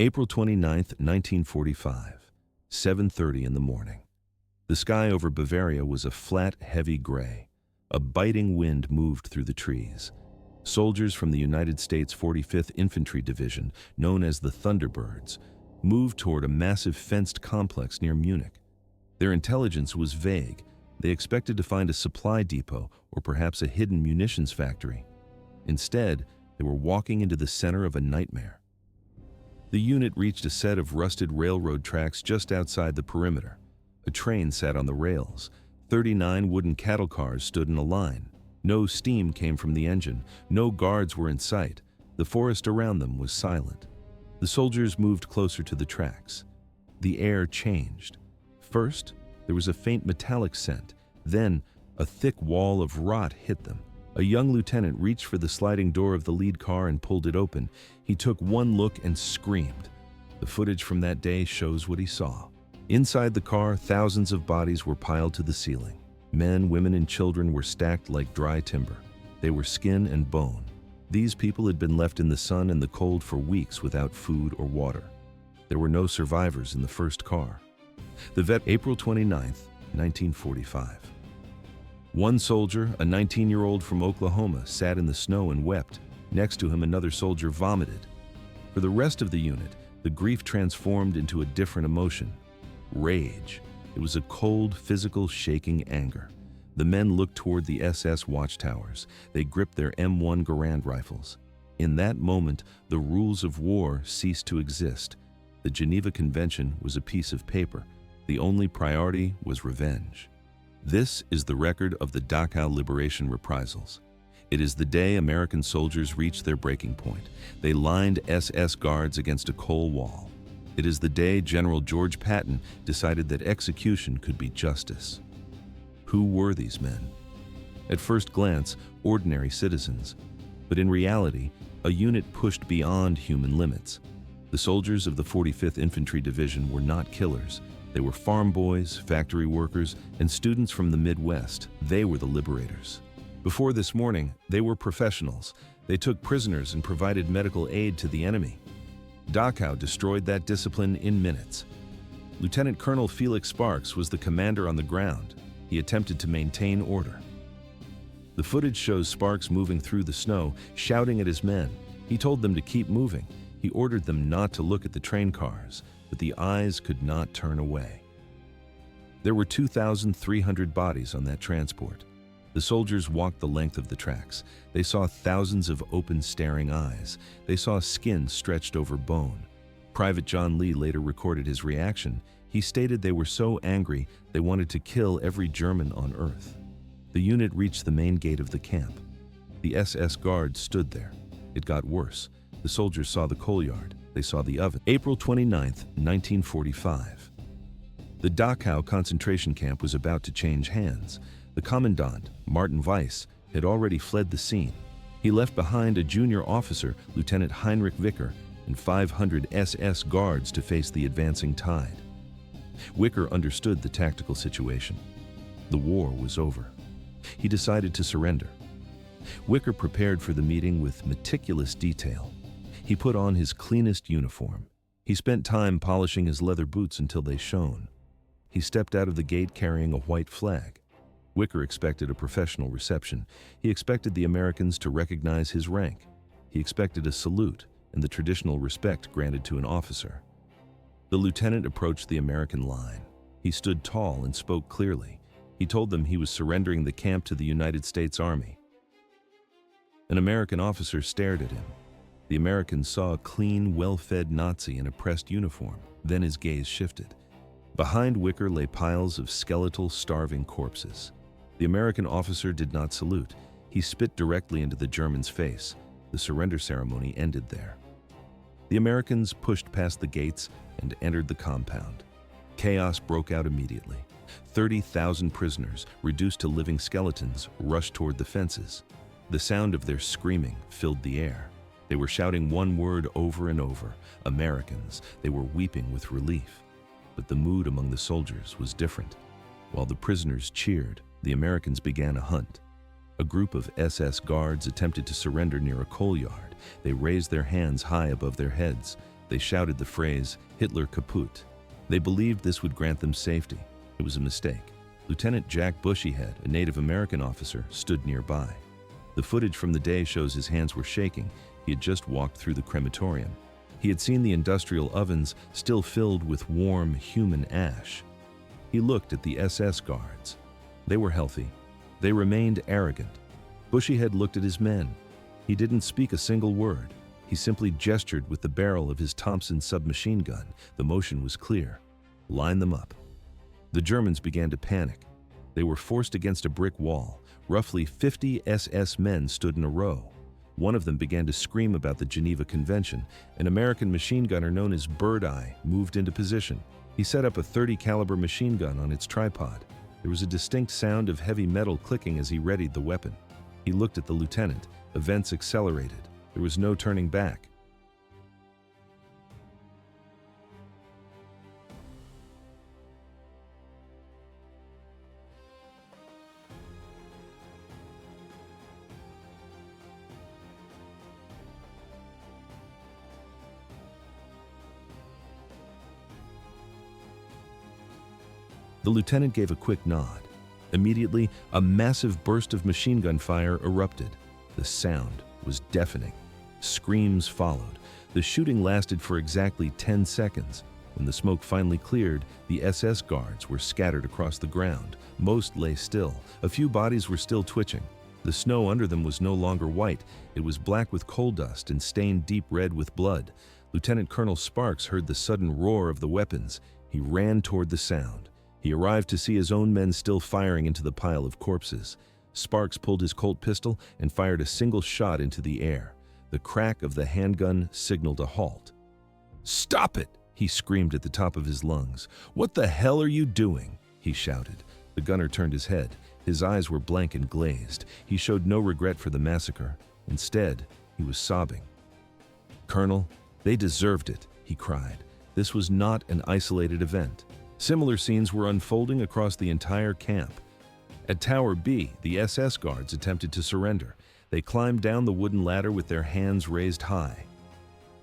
April 29th, 1945, 7:30 in the morning. The sky over Bavaria was a flat, heavy gray. A biting wind moved through the trees. Soldiers from the United States 45th Infantry Division, known as the Thunderbirds, moved toward a massive fenced complex near Munich. Their intelligence was vague. They expected to find a supply depot or perhaps a hidden munitions factory. Instead, they were walking into the center of a nightmare. The unit reached a set of rusted railroad tracks just outside the perimeter. A train sat on the rails. 39 wooden cattle cars stood in a line. No steam came from the engine. No guards were in sight. The forest around them was silent. The soldiers moved closer to the tracks. The air changed. First, there was a faint metallic scent. Then, a thick wall of rot hit them. A young lieutenant reached for the sliding door of the lead car and pulled it open. He took one look and screamed. The footage from that day shows what he saw. Inside the car, thousands of bodies were piled to the ceiling. Men, women, and children were stacked like dry timber. They were skin and bone. These people had been left in the sun and the cold for weeks without food or water. There were no survivors in the first car. The vet, April 29th, 1945. One soldier, a 19-year-old from Oklahoma, sat in the snow and wept. Next to him, another soldier vomited. For the rest of the unit, the grief transformed into a different emotion. Rage. It was a cold, physical, shaking anger. The men looked toward the SS watchtowers. They gripped their M1 Garand rifles. In that moment, the rules of war ceased to exist. The Geneva Convention was a piece of paper. The only priority was revenge. This is the record of the Dachau Liberation Reprisals. It is the day American soldiers reached their breaking point. They lined SS guards against a coal wall. It is the day General George Patton decided that execution could be justice. Who were these men? At first glance, ordinary citizens. But in reality, a unit pushed beyond human limits. The soldiers of the 45th Infantry Division were not killers. They were farm boys, factory workers, and students from the Midwest. They were the liberators. Before this morning, they were professionals. They took prisoners and provided medical aid to the enemy. Dachau destroyed that discipline in minutes. Lieutenant Colonel Felix Sparks was the commander on the ground. He attempted to maintain order. The footage shows Sparks moving through the snow, shouting at his men. He told them to keep moving. He ordered them not to look at the train cars, but the eyes could not turn away. There were 2,300 bodies on that transport. The soldiers walked the length of the tracks. They saw thousands of open, staring eyes. They saw skin stretched over bone. Private John Lee later recorded his reaction. He stated they were so angry they wanted to kill every German on earth. The unit reached the main gate of the camp. The SS guards stood there. It got worse. The soldiers saw the coal yard. They saw the oven. April 29th, 1945. The Dachau concentration camp was about to change hands. The commandant, Martin Weiss, had already fled the scene. He left behind a junior officer, Lieutenant Heinrich Wicker, and 500 SS guards to face the advancing tide. Wicker understood the tactical situation. The war was over. He decided to surrender. Wicker prepared for the meeting with meticulous detail. He put on his cleanest uniform. He spent time polishing his leather boots until they shone. He stepped out of the gate carrying a white flag. Wicker expected a professional reception. He expected the Americans to recognize his rank. He expected a salute and the traditional respect granted to an officer. The lieutenant approached the American line. He stood tall and spoke clearly. He told them he was surrendering the camp to the United States Army. An American officer stared at him. The American saw a clean, well-fed Nazi in a pressed uniform. Then his gaze shifted. Behind Wicker lay piles of skeletal, starving corpses. The American officer did not salute. He spit directly into the German's face. The surrender ceremony ended there. The Americans pushed past the gates and entered the compound. Chaos broke out immediately. 30,000 prisoners, reduced to living skeletons, rushed toward the fences. The sound of their screaming filled the air. They were shouting one word over and over, Americans. They were weeping with relief. But the mood among the soldiers was different. While the prisoners cheered, the Americans began a hunt. A group of SS guards attempted to surrender near a coal yard. They raised their hands high above their heads. They shouted the phrase, "Hitler kaputt." They believed this would grant them safety. It was a mistake. Lieutenant Jack Bushyhead, a Native American officer, stood nearby. The footage from the day shows his hands were shaking. He had just walked through the crematorium. He had seen the industrial ovens still filled with warm human ash. He looked at the SS guards. They were healthy. They remained arrogant. Bushyhead looked at his men. He didn't speak a single word. He simply gestured with the barrel of his Thompson submachine gun. The motion was clear. Line them up. The Germans began to panic. They were forced against a brick wall. Roughly 50 SS men stood in a row. One of them began to scream about the Geneva Convention. An American machine gunner known as Bird Eye moved into position. He set up a .30 caliber machine gun on its tripod. There was a distinct sound of heavy metal clicking as he readied the weapon. He looked at the lieutenant. Events accelerated. There was no turning back. The lieutenant gave a quick nod. Immediately, a massive burst of machine gun fire erupted. The sound was deafening. Screams followed. The shooting lasted for exactly 10 seconds. When the smoke finally cleared, the SS guards were scattered across the ground. Most lay still. A few bodies were still twitching. The snow under them was no longer white. It was black with coal dust and stained deep red with blood. Lieutenant Colonel Sparks heard the sudden roar of the weapons. He ran toward the sound. He arrived to see his own men still firing into the pile of corpses. Sparks pulled his Colt pistol and fired a single shot into the air. The crack of the handgun signaled a halt. "Stop it!" he screamed at the top of his lungs. "What the hell are you doing?" he shouted. The gunner turned his head. His eyes were blank and glazed. He showed no regret for the massacre. Instead, he was sobbing. "Colonel, they deserved it," he cried. This was not an isolated event. Similar scenes were unfolding across the entire camp. At Tower B, the SS guards attempted to surrender. They climbed down the wooden ladder with their hands raised high.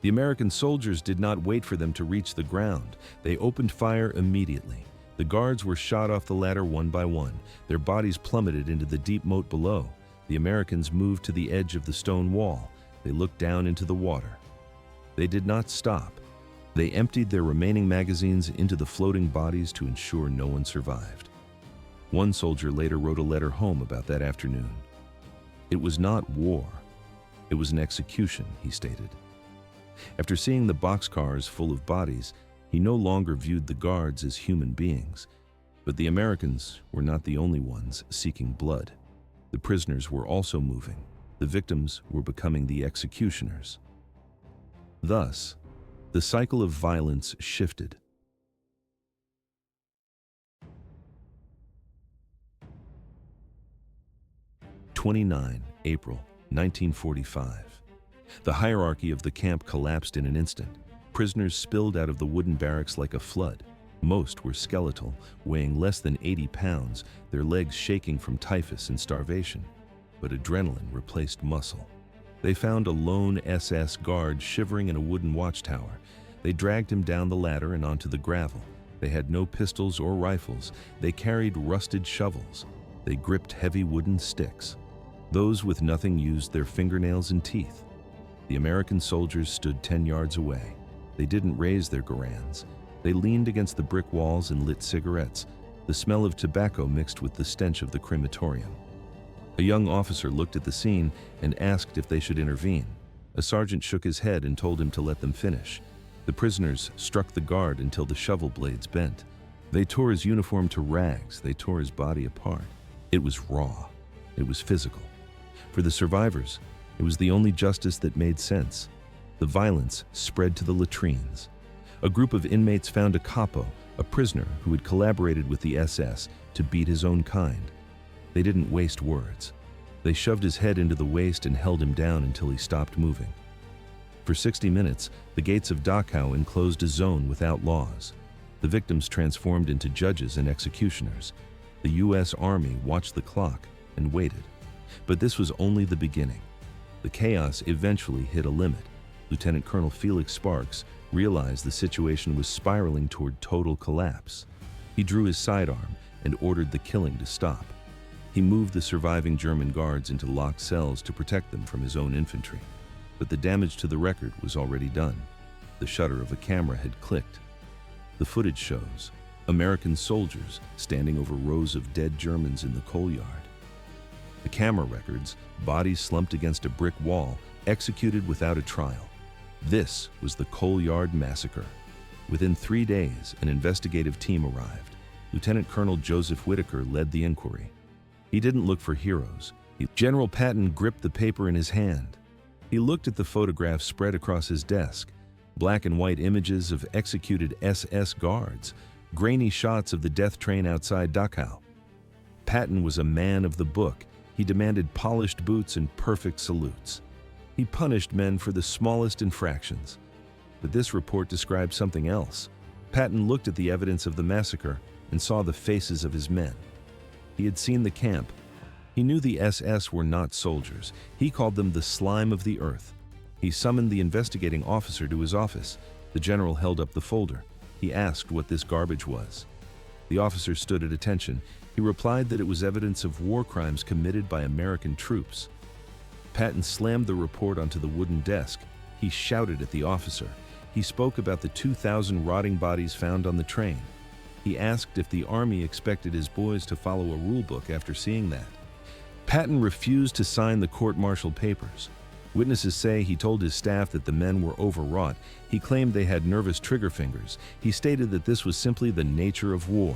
The American soldiers did not wait for them to reach the ground. They opened fire immediately. The guards were shot off the ladder one by one. Their bodies plummeted into the deep moat below. The Americans moved to the edge of the stone wall. They looked down into the water. They did not stop. They emptied their remaining magazines into the floating bodies to ensure no one survived. One soldier later wrote a letter home about that afternoon. "It was not war. It was an execution," he stated. After seeing the boxcars full of bodies, he no longer viewed the guards as human beings. But the Americans were not the only ones seeking blood. The prisoners were also moving. The victims were becoming the executioners. Thus, the cycle of violence shifted. April 1945. The hierarchy of the camp collapsed in an instant. Prisoners spilled out of the wooden barracks like a flood. Most were skeletal, weighing less than 80 pounds, their legs shaking from typhus and starvation. But adrenaline replaced muscle. They found a lone SS guard shivering in a wooden watchtower. They dragged him down the ladder and onto the gravel. They had no pistols or rifles. They carried rusted shovels. They gripped heavy wooden sticks. Those with nothing used their fingernails and teeth. The American soldiers stood 10 yards away. They didn't raise their Garans. They leaned against the brick walls and lit cigarettes. The smell of tobacco mixed with the stench of the crematorium. A young officer looked at the scene and asked if they should intervene. A sergeant shook his head and told him to let them finish. The prisoners struck the guard until the shovel blades bent. They tore his uniform to rags. They tore his body apart. It was raw. It was physical. For the survivors, it was the only justice that made sense. The violence spread to the latrines. A group of inmates found a capo, a prisoner who had collaborated with the SS to beat his own kind. They didn't waste words. They shoved his head into the waist and held him down until he stopped moving. For 60 minutes, the gates of Dachau enclosed a zone without laws. The victims transformed into judges and executioners. The U.S. Army watched the clock and waited. But this was only the beginning. The chaos eventually hit a limit. Lieutenant Colonel Felix Sparks, realized the situation was spiraling toward total collapse. He drew his sidearm and ordered the killing to stop. He moved the surviving German guards into locked cells to protect them from his own infantry. But the damage to the record was already done. The shutter of a camera had clicked. The footage shows American soldiers standing over rows of dead Germans in the coal yard. The camera records bodies slumped against a brick wall, executed without a trial. This was the Yard Massacre. Within 3 days, an investigative team arrived. Lieutenant Colonel Joseph Whitaker led the inquiry. He didn't look for heroes. General Patton gripped the paper in his hand. He looked at the photographs spread across his desk. Black and white images of executed SS guards, grainy shots of the death train outside Dachau. Patton was a man of the book. He demanded polished boots and perfect salutes. He punished men for the smallest infractions. But this report described something else. Patton looked at the evidence of the massacre and saw the faces of his men. He had seen the camp. He knew the SS were not soldiers. He called them the slime of the earth. He summoned the investigating officer to his office. The general held up the folder. He asked what this garbage was. The officer stood at attention. He replied that it was evidence of war crimes committed by American troops. Patton slammed the report onto the wooden desk. He shouted at the officer. He spoke about the 2,000 rotting bodies found on the train. He asked if the army expected his boys to follow a rule book after seeing that. Patton refused to sign the court-martial papers. Witnesses say he told his staff that the men were overwrought. He claimed they had nervous trigger fingers. He stated that this was simply the nature of war.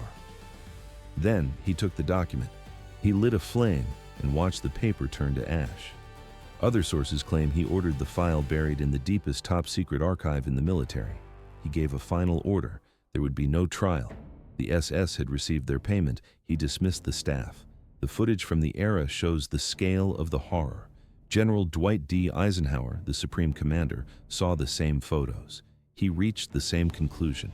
Then he took the document. He lit a flame and watched the paper turn to ash. Other sources claim he ordered the file buried in the deepest top-secret archive in the military. He gave a final order. There would be no trial. The SS had received their payment. He dismissed the staff. The footage from the era shows the scale of the horror. General Dwight D. Eisenhower, the Supreme Commander, saw the same photos. He reached the same conclusion.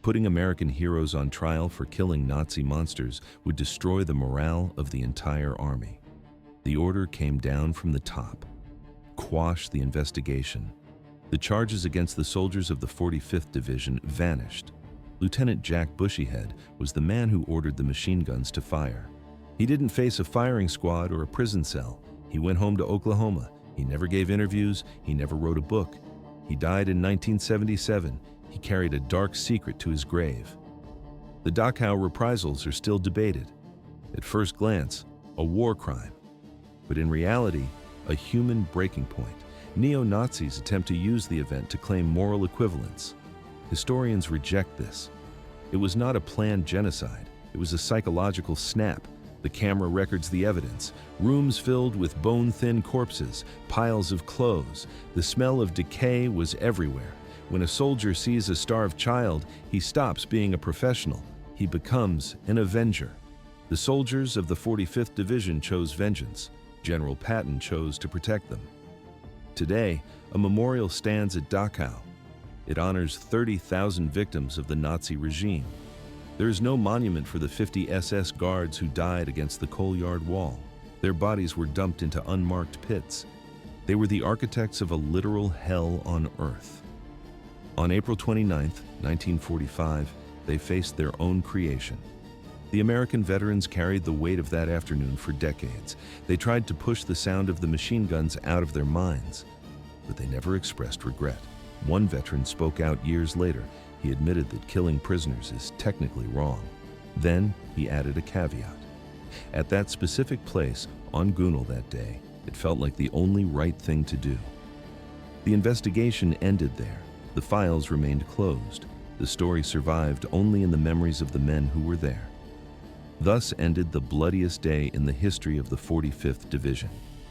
Putting American heroes on trial for killing Nazi monsters would destroy the morale of the entire army. The order came down from the top. Quash the investigation. The charges against the soldiers of the 45th Division vanished. Lieutenant Jack Bushyhead was the man who ordered the machine guns to fire. He didn't face a firing squad or a prison cell. He went home to Oklahoma. He never gave interviews. He never wrote a book. He died in 1977. He carried a dark secret to his grave. The Dachau Reprisals are still debated. At first glance, a war crime. But in reality, a human breaking point. Neo-Nazis attempt to use the event to claim moral equivalence. Historians reject this. It was not a planned genocide. It was a psychological snap. The camera records the evidence. Rooms filled with bone-thin corpses, piles of clothes. The smell of decay was everywhere. When a soldier sees a starved child, he stops being a professional. He becomes an avenger. The soldiers of the 45th Division chose vengeance. General Patton chose to protect them. Today, a memorial stands at Dachau. It honors 30,000 victims of the Nazi regime. There is no monument for the 50 SS guards who died against the coal yard wall. Their bodies were dumped into unmarked pits. They were the architects of a literal hell on earth. On April 29, 1945, they faced their own creation. The American veterans carried the weight of that afternoon for decades. They tried to push the sound of the machine guns out of their minds, but they never expressed regret. One veteran spoke out years later. He admitted that killing prisoners is technically wrong. Then he added a caveat. At that specific place, on Gunel that day, it felt like the only right thing to do. The investigation ended there. The files remained closed. The story survived only in the memories of the men who were there. Thus ended the bloodiest day in the history of the 45th Division.